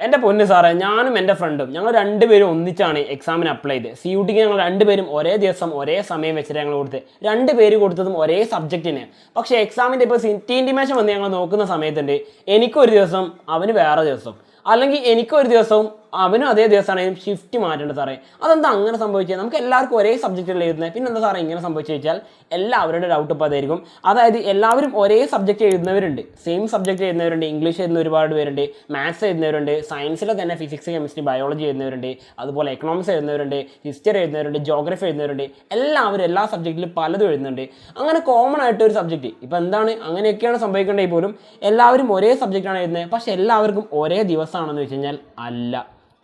എൻ്റെ പൊന്ന് സാറേ, ഞാനും എൻ്റെ ഫ്രണ്ടും ഞങ്ങൾ രണ്ടുപേരും ഒന്നിച്ചാണ് എക്സാമിന് അപ്ലൈ ചെയ്ത്. CUTക്ക് ഞങ്ങൾ രണ്ടുപേരും ഒരേ ദിവസം ഒരേ സമയം വെച്ചിട്ട് ഞങ്ങൾ കൊടുത്ത്. രണ്ട് പേര് കൊടുത്തതും ഒരേ സബ്ജക്റ്റിന്. പക്ഷേ എക്സാമിൻ്റെ ഇപ്പോൾ സിറ്റി ഇൻറ്റിമേഷൻ വന്ന് ഞങ്ങൾ നോക്കുന്ന സമയത്തുണ്ട് എനിക്കൊരു ദിവസം അവന് വേറെ ദിവസം, അല്ലെങ്കിൽ എനിക്കൊരു ദിവസവും അവനും അതേ ദിവസമാണെങ്കിലും ഷിഫ്റ്റ് മാറ്റേണ്ടത് സാറേ. അതെന്താ അങ്ങനെ സംഭവിച്ചത്? നമുക്ക് എല്ലാവർക്കും ഒരേ സബ്ജക്റ്റിൽ എഴുതുന്നത്, പിന്നെ എന്താ സാറേ ഇങ്ങനെ സംഭവിച്ചു ചോദിച്ചാൽ എല്ലാവരുടെ ഡൗട്ട് ഇപ്പോൾ അതായിരിക്കും. അതായത് എല്ലാവരും ഒരേ സബ്ജക്റ്റ് എഴുതുന്നവരുണ്ട്, സെയിം സബ്ജക്റ്റ് എഴുതുന്നവരുണ്ട്. ഇംഗ്ലീഷ് എഴുതുന്ന ഒരുപാട് പേരുണ്ട്, മാത്സ് എഴുതുന്നവരുണ്ട്, സയൻസിലെ തന്നെ ഫിസിക്സ് കെമിസ്ട്രി ബയോളജി എഴുതുന്നവരുണ്ട്, അതുപോലെ എക്കണോമിക്സ് എഴുതുന്നവരുണ്ട്, ഹിസ്റ്ററി എഴുതുന്നവരുണ്ട്, ജോഗ്രഫി എഴുതുന്നവരുണ്ട്. എല്ലാവരും എല്ലാ സബ്ജക്റ്റിലും പലതും എഴുതുന്നുണ്ട്. അങ്ങനെ കോമൺ ആയിട്ട് ഒരു സബ്ജക്റ്റ് ഇപ്പോൾ എന്താണ് അങ്ങനെയൊക്കെയാണ് സംഭവിക്കേണ്ടത്. പോലും എല്ലാവരും ഒരേ സബ്ജക്റ്റാണ് എഴുതുന്നത്, പക്ഷേ എല്ലാവർക്കും ഒരേ ദിവസമാണെന്ന് വെച്ച് കഴിഞ്ഞാൽ അല്ല.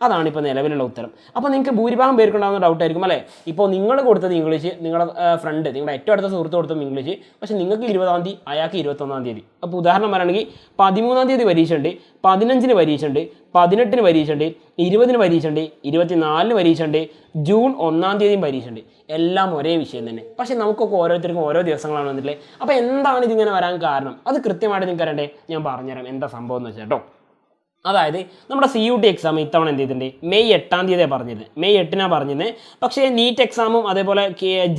അതാണ് ഇപ്പോൾ നിലവിലുള്ള ഉത്തരം. അപ്പോൾ നിങ്ങൾക്ക് ഭൂരിഭാഗം പേർക്കുണ്ടാകുന്ന ഡൗട്ടായിരിക്കും അല്ലേ. ഇപ്പോൾ നിങ്ങൾ കൊടുത്തത് ഇംഗ്ലീഷ്, നിങ്ങളുടെ ഫ്രണ്ട്, നിങ്ങളുടെ ഏറ്റവും അടുത്ത സുഹൃത്ത് കൊടുത്തത് ഇംഗ്ലീഷ്, പക്ഷേ നിങ്ങൾക്ക് 20-ാം തീയതി, അയാൾക്ക് 21-ാം തീയതി. അപ്പോൾ ഉദാഹരണം പറയുകയാണെങ്കിൽ 13-ാം തീയതി പരീക്ഷ ഉണ്ട്, 15-ന് പരീക്ഷ ഉണ്ട്, 18-ന് പരീക്ഷ ഉണ്ട്, 20-ന് പരീക്ഷ ഉണ്ട്, 24-ന് പരീക്ഷ ഉണ്ട്, ജൂൺ 1-ാം തീയതിയും പരീക്ഷ ഉണ്ട്. എല്ലാം ഒരേ വിഷയം തന്നെ, പക്ഷേ നമുക്കൊക്കെ ഓരോരുത്തർക്കും ഓരോ ദിവസങ്ങളാണ് വന്നിട്ടില്ലേ. അപ്പോൾ എന്താണ് ഇതിങ്ങനെ വരാൻ കാരണം? അത് കൃത്യമായിട്ട് നിങ്ങൾക്ക് അറിയണ്ടേ? ഞാൻ പറഞ്ഞുതരാം എന്താ സംഭവം എന്ന് വെച്ചാൽ കേട്ടോ. അതായത് നമ്മുടെ CUT എക്സാം ഇത്തവണ എന്ത് ചെയ്തിട്ടുണ്ട്, മെയ് 8-ാം തീയതിയാണ് പറഞ്ഞിരുന്നത്. മെയ് 8-നാണ് പറഞ്ഞിരുന്നത്. പക്ഷേ നീറ്റ് എക്സാമും അതേപോലെ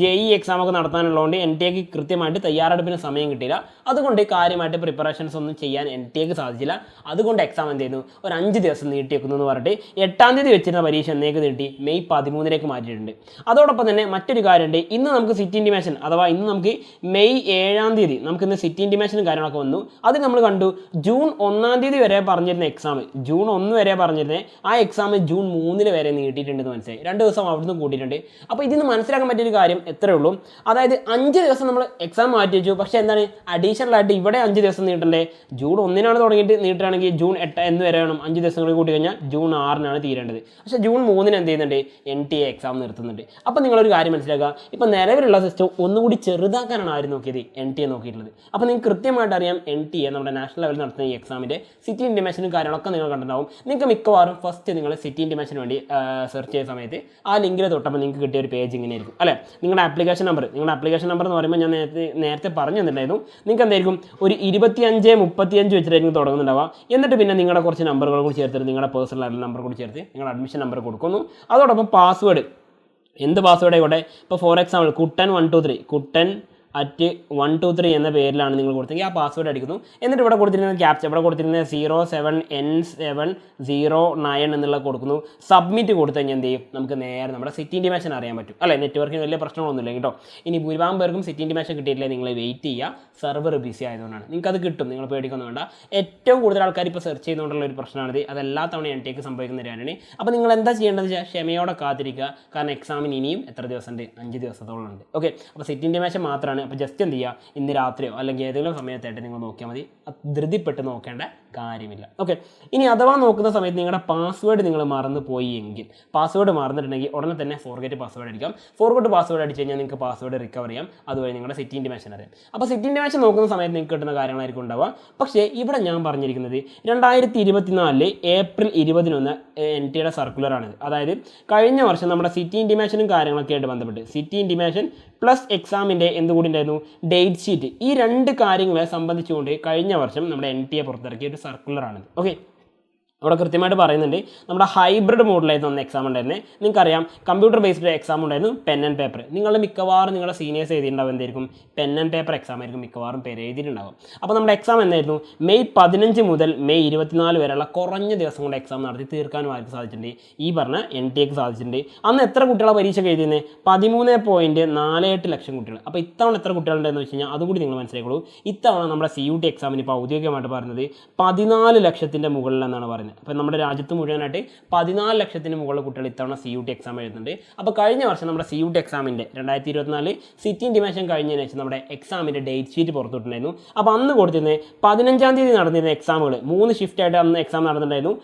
JEE എക്സാമൊക്കെ നടത്താനുള്ളതുകൊണ്ട് NTAക്ക് കൃത്യമായിട്ട് തയ്യാറെടുപ്പിന് സമയം കിട്ടിയില്ല. അതുകൊണ്ട് കാര്യമായിട്ട് പ്രിപ്പറേഷൻസ് ഒന്നും ചെയ്യാൻ NTAക്ക് സാധിച്ചില്ല. അതുകൊണ്ട് എക്സാം എന്ത് ചെയ്യുന്നു, ഒരു 5 ദിവസം നീട്ടിവെക്കുന്നു എന്ന് പറഞ്ഞിട്ട് 8-ാം തീയതി വെച്ചിരുന്ന പരീക്ഷ എന്നേക്ക് നീട്ടി മെയ് 13-ലേക്ക് മാറ്റിയിട്ടുണ്ട്. അതോടൊപ്പം തന്നെ മറ്റൊരു കാര്യമുണ്ട്, ഇന്ന് നമുക്ക് സിറ്റി ഇൻറ്റിമേഷൻ അഥവാ ഇന്ന് നമുക്ക് മെയ് 7-ാം തീയതി നമുക്കിന്ന് സിറ്റി ഇൻറ്റിമേഷനും കാര്യങ്ങളൊക്കെ വന്നു. അത് നമ്മൾ കണ്ടു ജൂൺ 1-ാം തീയതി വരെ പറഞ്ഞിരുന്ന എക്സാം ജൂൺ 1 വരെ പറഞ്ഞിരുന്നത് ആ എക്സാം ജൂൺ 3 വരെ നീട്ടിയിട്ടുണ്ടെന്ന് മനസ്സിലായി. 2 ദിവസം അവിടുന്ന് കൂട്ടിയിട്ടുണ്ട്. അപ്പോൾ ഇതിന് മനസ്സിലാക്കാൻ പറ്റിയൊരു കാര്യം എത്രയേ ഉള്ളൂ, അതായത് 5 ദിവസം നമ്മൾ എക്സാം മാറ്റി വെച്ചു. പക്ഷേ എന്താണ് അഡീഷണൽ ആയിട്ട് ഇവിടെ 5 ദിവസം നീട്ടണ്ടേ? ജൂൺ 1-നാണ് തുടങ്ങിയിട്ട് നീട്ടുകയാണെങ്കിൽ ജൂൺ 8 എന്ന് വരെ വേണം. 5 ദിവസങ്ങൾ കൂട്ടി കഴിഞ്ഞാൽ ജൂൺ 6-നാണ് തീരേണ്ടത്. പക്ഷേ ജൂൺ 3-ന് എന്ത് ചെയ്യുന്നുണ്ട്, NTA എക്സാം നിർത്തുന്നുണ്ട്. അപ്പോൾ നിങ്ങളൊരു കാര്യം മനസ്സിലാക്കുക, ഇപ്പോൾ നിലവിലുള്ള സിസ്റ്റം ഒന്നുകൂടി ചെറുതാക്കാനാണ് ആരും നോക്കിയത്, NTA നോക്കിയിട്ടുള്ളത്. അപ്പോൾ നിങ്ങൾക്ക് കൃത്യമായിട്ട് അറിയാം NTA നമ്മുടെ നാഷണൽ ലെവലിൽ നടത്തുന്ന ഈ എക്സാമിൻ്റെ സിറ്റി ഇൻറ്റിമേഷനും കാര്യങ്ങളൊക്കെ നിങ്ങൾ കണ്ടിട്ടുണ്ടാവും. നിങ്ങൾക്ക് മിക്കവാറും ഫസ്റ്റ് നിങ്ങൾ സിറ്റി ഇൻറ്റിമേഷന് വേണ്ടി സെർച്ച് ചെയ്യുന്ന സമയത്ത് ആ ലിങ്കിൽ തൊട്ടപ്പോൾ നിങ്ങൾക്ക് കിട്ടിയ ഒരു പേജ് ഇങ്ങനെ ആയിരിക്കും അല്ലേ. നിങ്ങളുടെ ആപ്ലിക്കേഷൻ നമ്പർ എന്ന് പറയുമ്പോൾ ഞാൻ നേരത്തെ പറഞ്ഞു തന്നിട്ടുണ്ടായിരുന്നു. നിങ്ങൾക്ക് എന്തായിരിക്കും ഒരു 25-35 വെച്ചിട്ടായിരിക്കും തുടങ്ങുന്നുണ്ടാവുക. എന്നിട്ട് പിന്നെ നിങ്ങളുടെ കുറച്ച് നമ്പറുകൾ കൂടി ചേർത്തിട്ട് നിങ്ങളുടെ പേഴ്സണൽ നമ്പർ കൂടി ചേർത്ത് നിങ്ങളുടെ അഡ്മിഷൻ നമ്പർ കൊടുക്കുന്നു. അതോടൊപ്പം പാസ്വേഡ്, എന്ത് പാസ്വേഡ് ആയിക്കോട്ടെ. ഇപ്പോൾ ഫോർ എക്സാമ്പിൾ കുട്ടൻ 123 എന്ന പേരിലാണ് നിങ്ങൾ കൊടുത്തെങ്കിൽ ആ പാസ്വേഡ് അടിക്കുന്നു. എന്നിട്ട് ഇവിടെ കൊടുത്തിരുന്നത് ക്യാപ്ച, ഇവിടെ കൊടുത്തിരുന്നത് 07N709 എന്നുള്ള കൊടുക്കുന്നു. സബ്മിറ്റ് കൊടുത്തു കഴിഞ്ഞാൽ എന്ത് ചെയ്യും, നമുക്ക് നേരെ നമ്മുടെ സിറ്റി ഇൻറ്റിമേഷൻ അറിയാൻ പറ്റും അല്ലേ. നെറ്റ്വർക്കിന് വലിയ പ്രശ്നങ്ങളൊന്നുമില്ല കേട്ടോ. ഇനി ഭൂരിഭാഗം പേർക്കും സിറ്റി ഇൻറ്റിമേഷൻ കിട്ടിയിട്ടില്ല, നിങ്ങൾ വെയിറ്റ് ചെയ്യുക. സെർവർ ബിസി ആയതുകൊണ്ടാണ്. നിങ്ങൾക്ക് അത് കിട്ടും, നിങ്ങൾ പേടിക്കൊന്നും വേണ്ട. ഏറ്റവും കൂടുതൽ ആൾക്കാർ ഇപ്പോൾ സെർച്ച് ചെയ്യുന്നതുകൊണ്ടുള്ള ഒരു പ്രശ്നമാണിത്. അതെല്ലാ തവണ NTAക്ക് സംഭവിക്കുന്ന കാര്യമാണ്. അപ്പോൾ നിങ്ങൾ എന്താ ചെയ്യേണ്ടതെന്ന് വെച്ചാൽ ക്ഷമയോടെ കാത്തിരിക്കുക. കാരണം എക്സാമിന് ഇനിയും എത്ര ദിവസമുണ്ട്, 5 ദിവസത്തോളം ഉണ്ട്. ഓക്കെ, അപ്പോൾ സിറ്റി ഇൻറ്റിമേഷൻ മാത്രമാണ്. അപ്പോൾ ജസ്റ്റ് എന്ത് ചെയ്യുക, ഇന്ന് രാത്രിയോ അല്ലെങ്കിൽ ഏതെങ്കിലും സമയത്തായിട്ട് നിങ്ങൾ നോക്കിയാൽ മതി. ധൃതിപ്പെട്ട് നോക്കേണ്ട കാര്യമില്ല. ഓക്കെ, ഇനി അഥവാ നോക്കുന്ന സമയത്ത് നിങ്ങളുടെ പാസ്വേഡ് നിങ്ങൾ മറന്നു പോയി എങ്കിൽ, പാസ്വേഡ് മറന്നിട്ടുണ്ടെങ്കിൽ ഉടനെ തന്നെ ഫോർഗെറ്റ് പാസ്വേഡ് അടിക്കാം. ഫോർഗെറ്റ് പാസ്വേഡ് അടിച്ച് കഴിഞ്ഞാൽ നിങ്ങൾക്ക് പാസ്വേഡ് റിക്കവർ ചെയ്യാം. അതുവഴി നിങ്ങളുടെ സിറ്റി ഇൻറ്റിമേഷൻ അറിയാം. അപ്പോൾ സിറ്റി ഇൻറ്റിമേഷൻ നോക്കുന്ന സമയത്ത് നിങ്ങൾക്ക് കിട്ടുന്ന കാര്യങ്ങളായിരിക്കും ഉണ്ടാവുക. പക്ഷേ ഇവിടെ ഞാൻ പറഞ്ഞിരിക്കുന്നത് 2024 ഏപ്രിൽ 20 NTAയുടെ സർക്കുലറാണിത്. അതായത് കഴിഞ്ഞ വർഷം നമ്മുടെ സിറ്റി ഇൻറ്റിമേഷനും കാര്യങ്ങളൊക്കെ ആയിട്ട് ബന്ധപ്പെട്ട് സിറ്റി ഇൻറ്റിമേഷൻ പ്ലസ് എക്സാമിൻ്റെ എന്തുകൂടി ഉണ്ടായിരുന്നു, ഡേറ്റ് ഷീറ്റ്. ഈ 2 കാര്യങ്ങളെ സംബന്ധിച്ചുകൊണ്ട് കഴിഞ്ഞ വർഷം നമ്മുടെ NTA പുറത്തിറക്കിയ ഒരു സർക്കുലറാണിത്. ഓക്കെ, അവിടെ കൃത്യമായിട്ട് പറയുന്നുണ്ട് നമ്മുടെ ഹൈബ്രിഡ് മോഡിലായിരുന്നു അന്ന് എക്സാം ഉണ്ടായിരുന്നത്. നിങ്ങൾക്കറിയാം കമ്പ്യൂട്ടർ ബേസ്ഡ് എക്സാം ഉണ്ടായിരുന്നു, പെൻ ആൻഡ് പേപ്പർ. നിങ്ങളുടെ മിക്കവാറും നിങ്ങളുടെ സീനിയേഴ്സ് എഴുതിയിട്ടുണ്ടാവും എന്തായിരിക്കും, പെൻ ആൻഡ് പേപ്പർ എക്സാം ആയിരിക്കും മിക്കവാറും പേര് എഴുതിയിട്ടുണ്ടാവും. അപ്പോൾ നമ്മുടെ എക്സാം എന്തായിരുന്നു, മെയ് 15 മുതൽ മെയ് 24 വരെയുള്ള കുറഞ്ഞ ദിവസം കൊണ്ട് എക്സാം നടത്തി തീർക്കാനും ആർക്ക് സാധിച്ചിട്ടുണ്ട്, ഈ പറഞ്ഞ NTAക്ക് സാധിച്ചിട്ടുണ്ട്. അന്ന് എത്ര കുട്ടികളെ പരീക്ഷയ്ക്ക് എഴുതിയത്, 13.48 ലക്ഷം കുട്ടികൾ. അപ്പോൾ ഇത്തവണ എത്ര കുട്ടികളുണ്ടെന്ന് വെച്ച് കഴിഞ്ഞാൽ അതുകൂടി നിങ്ങൾ മനസ്സിലാക്കുള്ളൂ. ഇത്തവണ നമ്മുടെ CUT എക്സാമിന് ഇപ്പോൾ ഔദ്യോഗികമായിട്ട് പറയുന്നത് 14 ലക്ഷത്തിൻ്റെ മുകളിൽ എന്നാണ് പറയുന്നത്. അപ്പോൾ നമ്മുടെ രാജ്യത്ത് മുഴുവനായിട്ട് 14 ലക്ഷത്തിന് മുകളിൽ കുട്ടികൾ ഇത്തവണ CUT എക്സാം എഴുതുന്നുണ്ട്. അപ്പോൾ കഴിഞ്ഞ വർഷം നമ്മുടെ CUT എക്സാമിൻ്റെ 2024 സിറ്റി ഇൻറ്റിമേഷൻ കഴിഞ്ഞതിന് ശേഷം നമ്മുടെ എക്സാമിൻ്റെ ഡേറ്റ് ഷീറ്റ് പുറത്തുവിട്ടുണ്ടായിരുന്നു. അപ്പോൾ അന്ന് കൊടുത്തിരുന്നത് 15-ാം തീയതി നടന്നിരുന്ന എക്സാമുകൾ 3 ഷിഫ്റ്റായിട്ട് അന്ന് എക്സാം നടന്നിട്ടുണ്ടായിരുന്നു.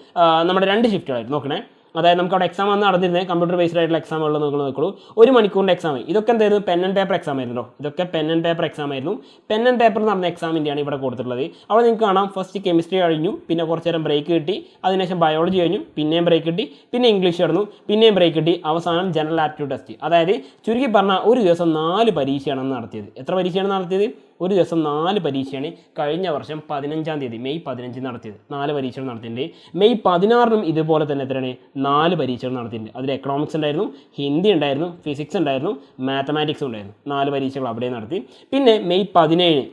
നമ്മുടെ 2 ഷിഫ്റ്റുകളായിരുന്നു നോക്കണേ. അതായത് നമുക്ക് അവിടെ എക്സാം വന്ന് നടന്നിരുന്നത് കമ്പ്യൂട്ടർ ബേസ്ഡ് ആയിട്ടുള്ള എക്സാമുകൾ നോക്കുള്ളൂ. 1 മണിക്കൂറിൻ്റെ എക്സാം. ഇതൊക്കെ എന്തായിരുന്നു, പെൻ ആൻഡ് പേപ്പർ എക്സാം ആയിരുന്നല്ലോ. ഇതൊക്കെ പെൻ ആൻഡ് പേപ്പർ എക്സാം ആയിരുന്നു. പെൻ ആൻഡ് പേപ്പർ നടന്ന എക്സാമിൻ്റെയാണ് ഇവിടെ കൊടുത്തിട്ടുള്ളത്. അവിടെ നിങ്ങൾക്ക് കാണാം ഫസ്റ്റ് കെമിസ്ട്രി കഴിഞ്ഞു, പിന്നെ കുറച്ച് നേരം ബ്രേക്ക് കിട്ടി, അതിനുശേഷം ബയോളജി കഴിഞ്ഞു, പിന്നെയും ബ്രേക്ക് കിട്ടി, പിന്നെ ഇംഗ്ലീഷ് ആയിരുന്നു, പിന്നെയും ബ്രേക്ക് കിട്ടി, അവസാനം ജനറൽ ആപ്റ്റിറ്റ്യൂഡ് ടെസ്റ്റ്. അതായത് ചുരുക്കി പറഞ്ഞാൽ ഒരു ദിവസം 4 പരീക്ഷയാണ് നടത്തിയത്. എത്ര പരീക്ഷയാണ് നടത്തിയത്, ഒരു ദിവസം 4 പരീക്ഷയാണ് കഴിഞ്ഞ വർഷം 15-ാം തീയതി മെയ് 15 നടത്തിയത്. 4 പരീക്ഷകൾ നടത്തിയിട്ടുണ്ട്. മെയ് 16-നും ഇതുപോലെ തന്നെ എത്രയാണ് 4 പരീക്ഷകൾ നടത്തിയിട്ടുണ്ട്. അതിൽ എക്കണോമിക്സ് ഉണ്ടായിരുന്നു, ഹിന്ദി ഉണ്ടായിരുന്നു, ഫിസിക്സ് ഉണ്ടായിരുന്നു, മാത്തമാറ്റിക്സും ഉണ്ടായിരുന്നു. 4 പരീക്ഷകൾ അവിടെ നടത്തി. പിന്നെ മെയ് 17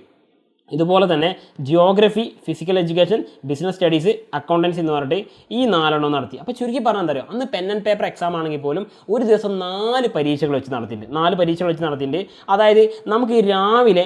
ഇതുപോലെ തന്നെ geography, physical education, business studies, accountancy എന്ന് പറഞ്ഞിട്ട് ഈ 4 നടത്തി. അപ്പോൾ ചുരുക്കി പറഞ്ഞാൽ എന്താ പറയുക, അന്ന് പെൻ ആൻഡ് പേപ്പർ എക്സാം ആണെങ്കിൽ പോലും ഒരു ദിവസം 4 പരീക്ഷകൾ വെച്ച് നടത്തിയിട്ടുണ്ട്. 4 പരീക്ഷകൾ വെച്ച് നടത്തിയിട്ടുണ്ട്. അതായത് നമുക്ക് രാവിലെ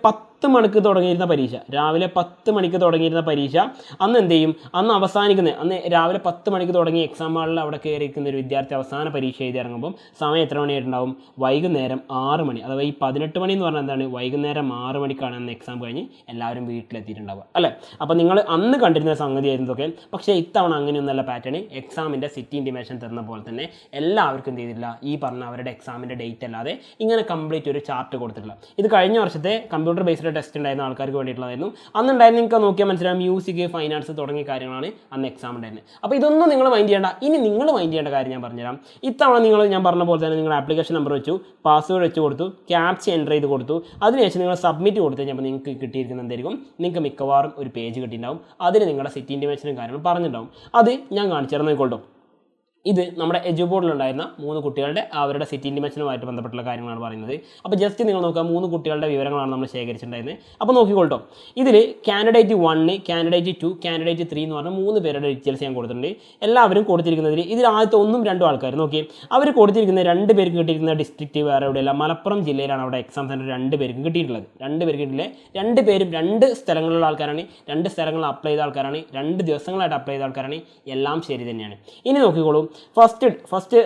10 മണിക്ക് തുടങ്ങിയിരുന്ന പരീക്ഷ, രാവിലെ 10 മണിക്ക് തുടങ്ങിയിരുന്ന പരീക്ഷ അന്ന് എന്ത് ചെയ്യും, അന്ന് അവസാനിക്കുന്നത്, അന്ന് രാവിലെ 10 മണിക്ക് തുടങ്ങി എക്സാം ഹാളിൽ അവിടെ കയറിയിരിക്കുന്ന ഒരു വിദ്യാർത്ഥി അവസാന പരീക്ഷ എഴുതി ഇറങ്ങുമ്പം സമയം എത്ര മണിയായിട്ടുണ്ടാവും, വൈകുന്നേരം 6 മണി. അഥവാ ഈ 18 മണി എന്ന് പറഞ്ഞാൽ എന്താണ്, വൈകുന്നേരം 6 മണിക്കാണ് അന്ന് എക്സാം കഴിഞ്ഞ് എല്ലാവരും വീട്ടിലെത്തിയിട്ടുണ്ടാവുക അല്ലേ. അപ്പോൾ നിങ്ങൾ അന്ന് കണ്ടിരുന്ന സംഗതി ആയിരുന്നതൊക്കെ. പക്ഷേ ഇത്തവണ അങ്ങനെയൊന്നുമല്ല പാറ്റേൺ. എക്സാമിൻ്റെ സിറ്റി ഇൻറ്റിമേഷൻ തരുന്ന പോലെ തന്നെ എല്ലാവർക്കും എന്ത് ചെയ്തില്ല, ഈ പറഞ്ഞ അവരുടെ എക്സാമിൻ്റെ ഡേറ്റ് അല്ലാതെ ഇങ്ങനെ കംപ്ലീറ്റ് ഒരു ചാർട്ട് കൊടുത്തിട്ടില്ല. ഇത് കഴിഞ്ഞ വർഷത്തെ കമ്പ്യൂട്ടർ ബേസ്ഡ് ടെസ്റ്റ് ഉണ്ടായിരുന്ന ആൾക്കാർക്ക് വേണ്ടിയിട്ടുള്ളതായിരുന്നു. അന്നുണ്ടായിരുന്നു, നിങ്ങൾക്ക് നോക്കിയാൽ മനസ്സിലാവും, മ്യൂസിക്, ഫൈനാൻസ് തുടങ്ങിയ കാര്യങ്ങളാണ് അന്ന് എക്സാം ഉണ്ടായിരുന്നത്. അപ്പോൾ ഇതൊന്നും നിങ്ങൾ മൈൻഡ് ചെയ്യേണ്ട. ഇനി നിങ്ങൾ മൈൻഡ് ചെയ്യേണ്ട കാര്യം ഞാൻ പറഞ്ഞുതരാം. ഇത്തവണ ഞാൻ പറഞ്ഞ പോലെ തന്നെ നിങ്ങൾ ആപ്ലിക്കേഷൻ നമ്പർ വെച്ചു, പാസ്വേഡ് വെച്ച് കൊടുത്തു, ക്യാപ്ച എൻ്റർ ചെയ്ത് കൊടുത്തു. അതിനുശേഷം നിങ്ങൾ സബ്മിറ്റ് കൊടുത്തു കഴിഞ്ഞപ്പോൾ നിങ്ങൾക്ക് കിട്ടിയിരിക്കുന്ന എന്തായിരിക്കും, നിങ്ങൾക്ക് മിക്കവാറും ഒരു പേജ് കിട്ടിയിട്ടുണ്ടാവും. അതിൽ നിങ്ങളുടെ സിറ്റി ഇൻറ്റിമേഷനും കാര്യങ്ങളും പറഞ്ഞിട്ടുണ്ടാവും. അത് ഞാൻ കാണിച്ചു തരാം, നോക്കിക്കോളൂ. ഇത് നമ്മുടെ എജു ബോർഡിലുണ്ടായിരുന്ന 3 കുട്ടികളുടെ അവരുടെ സിറ്റി ഇൻറ്റിമേഷനുമായിട്ട് ബന്ധപ്പെട്ടുള്ള കാര്യങ്ങളാണ് പറയുന്നത്. അപ്പോൾ ജസ്റ്റ് നിങ്ങൾ നോക്കുക, 3 കുട്ടികളുടെ വിവരങ്ങളാണ് നമ്മൾ ശേഖരിച്ചിട്ടുണ്ടായിരുന്നത്. അപ്പോൾ നോക്കിക്കോട്ടോ, ഇതിൽ കാൻഡിഡേറ്റ് 1, കാൻഡിഡേറ്റ് 2, കാൻഡിഡേറ്റ് 3 എന്ന് പറഞ്ഞ 3 പേരുടെ ഡീറ്റെയിൽസ് ഞാൻ കൊടുത്തിട്ടുണ്ട്. എല്ലാവരും കൊടുത്തിരിക്കുന്നതിൽ ഇതിൽ ആദ്യത്തെ 1ഉം 2ഉം ആൾക്കാർ നോക്കി, അവർ കൊടുത്തിരിക്കുന്ന 2 പേർക്ക് കിട്ടിയിരിക്കുന്ന ഡിസ്ട്രിക്റ്റ് വേറെ എവിടെയല്ല, മലപ്പുറം ജില്ലയിലാണ് അവിടെ എക്സാം സെൻറ്റർ 2 പേർക്കും കിട്ടിയിട്ടുള്ളത്. 2 പേർക്ക് കിട്ടിയില്ലേ, 2 പേരും 2 സ്ഥലങ്ങളിലുള്ള ആൾക്കാരാണ്, 2 സ്ഥലങ്ങളിൽ അപ്ലൈ ചെയ്ത ആൾക്കാരാണ്, 2 ദിവസങ്ങളായിട്ട് അപ്ലൈ ചെയ്ത ആൾക്കാരാണ്. എല്ലാം ശരി തന്നെയാണ്. ഇനി നോക്കിക്കോളൂ, ഫസ്റ്റ്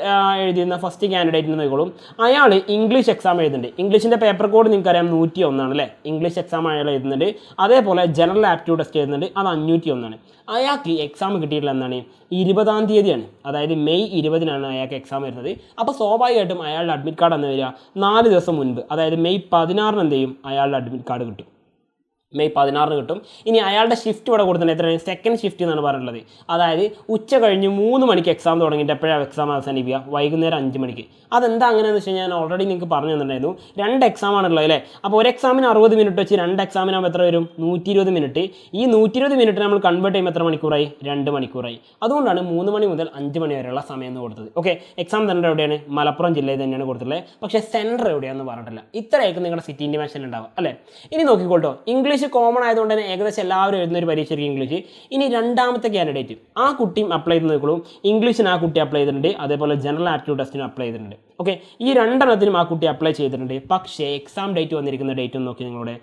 എഴുതിയിരുന്ന ഫസ്റ്റ് കാൻഡിഡേറ്റിന് നോക്കിക്കോളും, അയാൾ ഇംഗ്ലീഷ് എക്സാം എഴുതുന്നുണ്ട്. ഇംഗ്ലീഷിൻ്റെ പേപ്പർ കോഡ് നിങ്ങൾക്കറിയാം 101 അല്ലേ. ഇംഗ്ലീഷ് എക്സാം അയാൾ എഴുതുന്നുണ്ട്. അതേപോലെ ജനറൽ ആപ്റ്റ്യൂഡ് ടെസ്റ്റ് എഴുതുന്നുണ്ട്, അത് 501. അയാൾക്ക് എക്സാം കിട്ടിയിട്ടുള്ള എന്താണ്, 20-ാം തീയതിയാണ്. അതായത് മെയ് 20-നാണ് അയാൾക്ക് എക്സാം വരുന്നത്. അപ്പോൾ സ്വാഭാവികമായിട്ടും അയാളുടെ അഡ്മിറ്റ് കാർഡ് എന്ന് വരിക 4 ദിവസം മുൻപ്, അതായത് മെയ് 16-ന് എന്ത് ചെയ്യും, അയാളുടെ അഡ്മിറ്റ് കാർഡ് കിട്ടും. മെയ് 16-ന് കിട്ടും. ഇനി അയാളുടെ ഷിഫ്റ്റ് ഇവിടെ കൊടുത്തിട്ടുണ്ട്, എത്രയാണ്, സെക്കൻഡ് ഷിഫ്റ്റ് എന്നാണ് പറഞ്ഞിട്ടുള്ളത്. അതായത് ഉച്ച കഴിഞ്ഞ് 3 മണിക്ക് എക്സാം തുടങ്ങിയിട്ട് എപ്പോഴാണ് എക്സാം അവസാനിപ്പിക്കുക, വൈകുന്നേരം 5 മണിക്ക്. അതെന്താ അങ്ങനെയെന്ന് വെച്ച് കഴിഞ്ഞാൽ ഞാൻ ഓൾറെഡി നിങ്ങൾക്ക് പറഞ്ഞു തന്നിട്ടുണ്ടായിരുന്നു. 2 എക്സാം ആണുള്ളത് അല്ലേ. അപ്പോൾ ഒരു എക്സാമിന് 60 മിനിറ്റ് വെച്ച് 2 എക്സാമിനാകുമ്പോൾ എത്ര വരും, 120 മിനിറ്റ്. ഈ 120 മിനിറ്റ് നമ്മൾ കൺവേർട്ട് ചെയ്യുമ്പോൾ എത്ര മണിക്കൂറായി, 2 മണിക്കൂറായി. അതുകൊണ്ടാണ് 3 മണി മുതൽ 5 മണി വരെയുള്ള സമയം എന്ന് കൊടുത്തത്. ഓക്കെ, എക്സാം സെൻറ്റർ എവിടെയാണ്, മലപ്പുറം ജില്ലയിൽ തന്നെയാണ് കൊടുത്തിട്ടുള്ളത്. പക്ഷേ സെൻറ്റർ എവിടെയാണെന്ന് പറഞ്ഞിട്ടില്ല. ഇത്രയൊക്കെ നിങ്ങളുടെ സിറ്റി ഇൻറ്റിമേഷൻ ഉണ്ടാവുക അല്ലേ. ഇനി നോക്കിക്കോട്ടോ, ഇംഗ്ലീഷ് കോമൺ ആയതുകൊണ്ട് തന്നെ ഏകദേശം എല്ലാവരും എഴുതുന്ന ഒരു പരീക്ഷയ്ക്ക് ഇംഗ്ലീഷ്. ഇനി രണ്ടാമത്തെ കാൻഡിഡേറ്റ്, ആ കുട്ടിയും അപ്ലൈ ചെയ്ത് നോക്കുള്ളൂ. ഇംഗ്ലീഷിന് ആ കുട്ടി അപ്ലൈ ചെയ്തിട്ടുണ്ട്, അതേപോലെ ജനറൽ ആപ്റ്റ്യൂഡ് ടെസ്റ്റിനും അപ്ലൈ ചെയ്തിട്ടുണ്ട്. ഓക്കെ, ഈ 2 ആ കുട്ടി അപ്ലൈ ചെയ്തിട്ടുണ്ട്. പക്ഷേ എക്സാം ഡേറ്റ് വന്നിരിക്കുന്ന ഡേറ്റ് ഒന്ന് നോക്കി നിങ്ങളുടെ.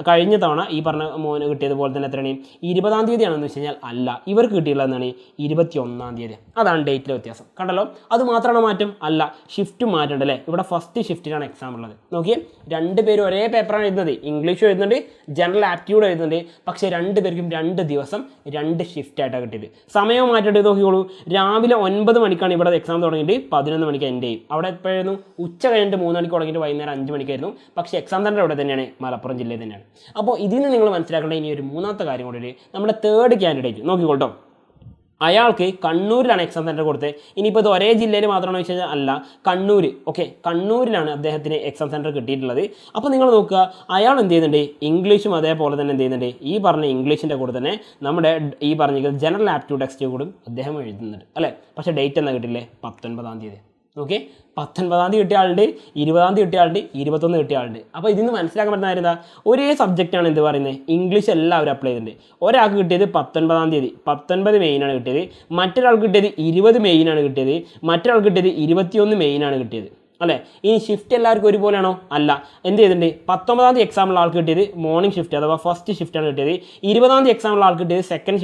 കഴിഞ്ഞ തവണ ഈ പറഞ്ഞ മോന് കിട്ടിയതുപോലെ തന്നെ എത്രയാണ്, 20-ാം തീയതിയാണെന്ന് വെച്ച് കഴിഞ്ഞാൽ അല്ല, ഇവർക്ക് കിട്ടിയിട്ടുള്ളത് എന്താണ്, 21-ാം തീയതി. അതാണ് ഡേറ്റിലെ വ്യത്യാസം. കണ്ടല്ലോ, അത് മാത്രമാണ് മാറ്റം, അല്ല ഷിഫ്റ്റും മാറ്റമുണ്ട് അല്ലേ. ഇവിടെ ഫസ്റ്റ് ഷിഫ്റ്റിനാണ് എക്സാം ഉള്ളത്. നോക്കിയേ, 2 പേരും ഒരേ പേപ്പറാണ് എഴുതുന്നത്, ഇംഗ്ലീഷും എഴുതുന്നുണ്ട്, ജനറൽ ആപ്റ്റ്യൂഡ് എഴുതുന്നുണ്ട്. പക്ഷേ 2 പേർക്കും 2 ദിവസം 2 ഷിഫ്റ്റായിട്ടാണ് കിട്ടിയത്. സമയവും മാറ്റേണ്ടത് നോക്കിക്കോളൂ. രാവിലെ 9 മണിക്കാണ് ഇവിടെ എക്സാം തുടങ്ങിയിട്ട് 11 മണിക്ക് എൻ്റെ ചെയ്യും. അവിടെ എപ്പോഴായിരുന്നു, ഉച്ച കഴിഞ്ഞിട്ട് 3 മണിക്ക് തുടങ്ങിയിട്ട് വൈകുന്നേരം 5 മണിക്കായിരുന്നു. പക്ഷേ എക്സാം സെൻറ്റർ ഇവിടെ തന്നെയാണ്, മലപ്പുറം ജില്ലയിൽ തന്നെയാണ്. അപ്പോൾ ഇതിൽ നിന്ന് നിങ്ങൾ മനസ്സിലാക്കേണ്ട ഇനി ഒരു 3ാമത്തെ കാര്യം കൂടി, നമ്മുടെ 3rd കാൻഡിഡേറ്റ് നോക്കിക്കോട്ടോ. അയാൾക്ക് കണ്ണൂരിലാണ് എക്സാം സെൻറ്റർ കൊടുത്തത്. ഇനിയിപ്പോൾ ഇത് ഒരേ ജില്ലയിൽ മാത്രമാണെന്ന് വെച്ച് കഴിഞ്ഞാൽ അല്ല, കണ്ണൂർ. ഓക്കെ, കണ്ണൂരിലാണ് അദ്ദേഹത്തിന് എക്സാം സെൻറ്റർ കിട്ടിയിട്ടുള്ളത്. അപ്പോൾ നിങ്ങൾ നോക്കുക, അയാൾ എന്ത് ചെയ്യുന്നുണ്ട്, ഇംഗ്ലീഷും അതേപോലെ തന്നെ എന്ത് ചെയ്യുന്നുണ്ട്, ഈ പറഞ്ഞ ഇംഗ്ലീഷിൻ്റെ കൂടെ തന്നെ നമ്മുടെ ഈ പറഞ്ഞിരിക്കുന്ന ജനറൽ ആപ്റ്റ്യൂഡ് ടെക്സ്റ്റ് കൂടും അദ്ദേഹം എഴുതുന്നുണ്ട് അല്ലേ. പക്ഷേ ഡേറ്റ് എന്നാ കിട്ടില്ലേ, 19-ാം തീയതി. ഓക്കെ, 19-ാം തീയതി കിട്ടിയ ആളുണ്ട്, 20-ാം തീയതി കിട്ടിയ ആളുണ്ട്, 21 കിട്ടിയ ആളുണ്ട്. അപ്പോൾ ഇതിൽ നിന്ന് മനസ്സിലാക്കാൻ പറ്റുന്ന കാര്യം എന്താ, ഒരേ സബ്ജക്റ്റാണ് എന്ത് പറയുന്നത്, ഇംഗ്ലീഷ് എല്ലാവരും അപ്ലൈ ചെയ്തിട്ടുണ്ട്. ഒരാൾക്ക് കിട്ടിയത് 19-ാം തീയതി, 19 മെയിനാണ് കിട്ടിയത്. മറ്റൊരാൾക്ക് കിട്ടിയത് 20 മെയിനാണ് കിട്ടിയത്. മറ്റൊരാൾക്ക് കിട്ടിയത് 21 മെയിനാണ് കിട്ടിയത് അല്ലേ. ഇനി ഷിഫ്റ്റ് എല്ലാവർക്കും ഒരുപോലെയാണോ, അല്ല. എന്ത് ചെയ്തിട്ടുണ്ട്, 19-ാം തീയതി എക്സാമുള്ള ആൾക്ക് കിട്ടിയത് മോർണിംഗ് ഷിഫ്റ്റ് അഥവാ ഫസ്റ്റ് ഷിഫ്റ്റാണ് കിട്ടിയത്. 20-ാം തീയതി എക്സാമുള്ള ആൾക്ക് കിട്ടിയത് സെക്കൻഡ്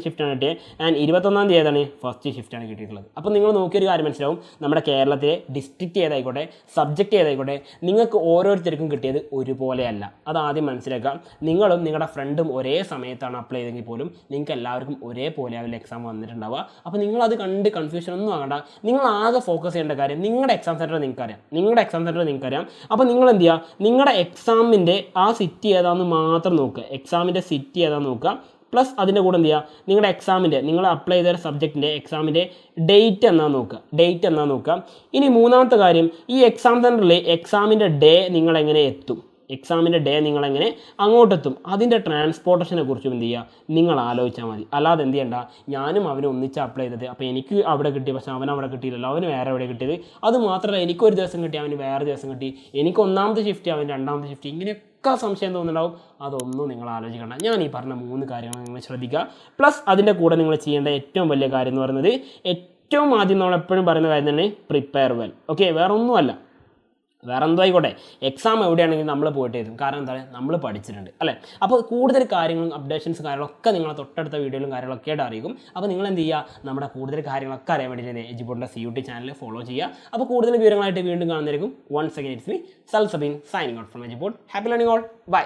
ഷിഫ്റ്റാണ് കിട്ടിയത്. ആൻഡ് 21-ാം തീയതി ഏതാണ്, ഫസ്റ്റ് ഷിഫ്റ്റാണ് കിട്ടിയിട്ടുള്ളത്. അപ്പോൾ നിങ്ങൾ നോക്കിയൊരു കാര്യം മനസ്സിലാവും, നമ്മുടെ കേരളത്തിലെ ഡിസ്ട്രിക്റ്റ് ഏതായിക്കോട്ടെ, സബ്ജക്റ്റ് ഏതായിക്കോട്ടെ, നിങ്ങൾക്ക് ഓരോരുത്തർക്കും കിട്ടിയത് ഒരുപോലെയല്ല. അത് ആദ്യം മനസ്സിലാക്കാം. നിങ്ങളും നിങ്ങളുടെ ഫ്രണ്ടും ഒരേ സമയത്താണ് അപ്ലൈ ചെയ്തെങ്കിൽ പോലും നിങ്ങൾക്ക് എല്ലാവർക്കും ഒരേപോലെ ആവില്ല എക്സാം വന്നിട്ടുണ്ടാവുക. അപ്പോൾ നിങ്ങളത് കണ്ട് കൺഫ്യൂഷൻ ഒന്നും ആകണ്ട. നിങ്ങൾ ആകെ ഫോക്കസ് ചെയ്യേണ്ട കാര്യം നിങ്ങളുടെ എക്സാം സെൻറ്റർ നിങ്ങൾക്കറിയാം. അപ്പോൾ നിങ്ങൾ എന്ത് ചെയ്യുക, നിങ്ങളുടെ എക്സാമിൻ്റെ ആ സിറ്റി ഏതാണെന്ന് മാത്രം നോക്കുക. എക്സാമിൻ്റെ സിറ്റി ഏതാണെന്ന് നോക്കുക. പ്ലസ് അതിൻ്റെ കൂടെ എന്ത് ചെയ്യുക, നിങ്ങളുടെ എക്സാമിൻ്റെ നിങ്ങൾ അപ്ലൈ ചെയ്ത സബ്ജക്റ്റിൻ്റെ എക്സാമിൻ്റെ ഡേറ്റ് എന്നാ നോക്കുക. ഇനി 3ാമത്തെ കാര്യം, ഈ എക്സാം സെൻറ്ററിൽ എക്സാമിൻ്റെ ഡേ നിങ്ങൾ എങ്ങനെ എത്തും. എക്സാമിൻ്റെ ഡേ നിങ്ങളെങ്ങനെ അങ്ങോട്ടെത്തും അതിൻ്റെ ട്രാൻസ്പോർട്ടേഷനെ കുറിച്ചും എന്ത് ചെയ്യുക നിങ്ങൾ ആലോചിച്ചാൽ മതി. അല്ലാതെ എന്ത് ചെയ്യണ്ട ഞാനും അവനും ഒന്നിച്ച് അപ്ലൈ ചെയ്തത് അപ്പോൾ എനിക്ക് അവിടെ കിട്ടി പക്ഷേ അവൻ അവിടെ കിട്ടിയില്ലല്ലോ, അവന് വേറെ എവിടെ കിട്ടിയത്. അത് മാത്രമല്ല എനിക്കൊരു ദിവസം കിട്ടി അവന് വേറെ ദിവസം കിട്ടി, എനിക്ക് ഒന്നാമത്തെ ഷിഫ്റ്റ് അവന് രണ്ടാമത്തെ ഷിഫ്റ്റ്, ഇങ്ങനെയൊക്കെ സംശയം തോന്നുന്നുണ്ടാവും. അതൊന്നും നിങ്ങൾ ആലോചിക്കണം. ഞാൻ ഈ പറഞ്ഞ 3 കാര്യങ്ങൾ നിങ്ങൾ ശ്രദ്ധിക്കുക. പ്ലസ് അതിൻ്റെ കൂടെ നിങ്ങൾ ചെയ്യേണ്ട ഏറ്റവും വലിയ കാര്യം എന്ന് പറയുന്നത് ഏറ്റവും ആദ്യം നമ്മൾ എപ്പോഴും പറയുന്ന കാര്യം തന്നെ പ്രിപ്പയർ വെൽ. ഓക്കെ, വേറെ ഒന്നുമല്ല, വേറെ എന്തോ ആയിക്കോട്ടെ, എക്സാം എവിടെയാണെങ്കിലും നമ്മൾ പോയിട്ട് എഴുതും. കാരണം എന്താ പറയുക, നമ്മൾ പഠിച്ചിട്ടുണ്ട് അല്ലേ. അപ്പോൾ കൂടുതൽ കാര്യങ്ങളും അപ്ഡേഷൻസ് കാര്യങ്ങളൊക്കെ നിങ്ങളെ തൊട്ടടുത്ത വീഡിയോയിലും കാര്യങ്ങളൊക്കെ ആയിട്ട് അറിയിക്കും. അപ്പോൾ നിങ്ങൾ എന്ത് ചെയ്യുക, നമ്മുടെ കൂടുതൽ കാര്യങ്ങളൊക്കെ അറിയാൻ വേണ്ടിയിട്ട് എജിബോട്ടിൻ്റെ CUT ചാനൽ ഫോളോ ചെയ്യുക. അപ്പോൾ കൂടുതൽ വിവരങ്ങളായിട്ട് വീണ്ടും കാണുന്നതായിരിക്കും. Once again it's me Salsabeen signing out from Agibot. Happy learning all. By.